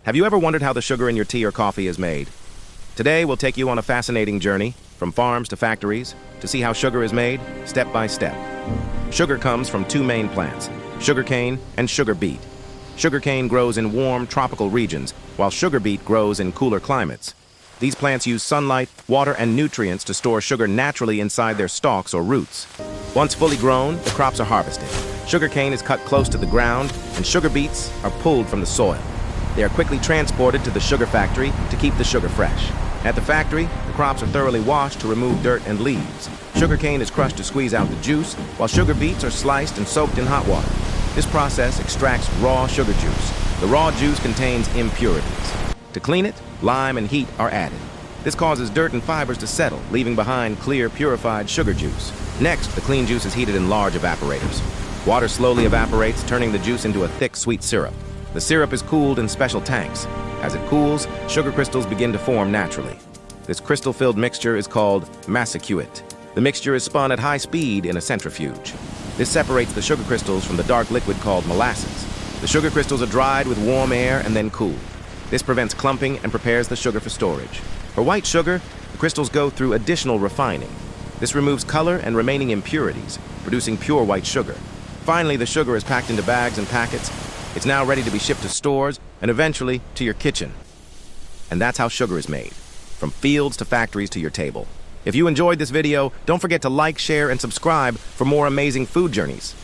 Have you ever wondered how the sugar in your tea or coffee is made? Today, we'll take you on a fascinating journey, from farms to factories, to see how sugar is made, step by step. Sugar comes from two main plants, sugarcane and sugar beet. Sugarcane grows in warm, tropical regions, while sugar beet grows in cooler climates. These plants use sunlight, water, and nutrients to store sugar naturally inside their stalks or roots. Once fully grown, the crops are harvested. Sugarcane is cut close to the ground, and sugar beets are pulled from the soil. They are quickly transported to the sugar factory to keep the sugar fresh. At the factory, the crops are thoroughly washed to remove dirt and leaves. Sugarcane is crushed to squeeze out the juice, while sugar beets are sliced and soaked in hot water. This process extracts raw sugar juice. The raw juice contains impurities. To clean it, lime and heat are added. This causes dirt and fibers to settle, leaving behind clear, purified sugar juice. Next, the clean juice is heated in large evaporators. Water slowly evaporates, turning the juice into a thick, sweet syrup. The syrup is cooled in special tanks. As it cools, sugar crystals begin to form naturally. This crystal-filled mixture is called massicate. The mixture is spun at high speed in a centrifuge. This separates the sugar crystals from the dark liquid called molasses. The sugar crystals are dried with warm air and then cooled. This prevents clumping and prepares the sugar for storage. For white sugar, the crystals go through additional refining. This removes color and remaining impurities, producing pure white sugar. Finally, the sugar is packed into bags and packets. It's now ready to be shipped to stores and eventually to your kitchen. And that's how sugar is made, from fields to factories to your table. If you enjoyed this video, don't forget to like, share, and subscribe for more amazing food journeys.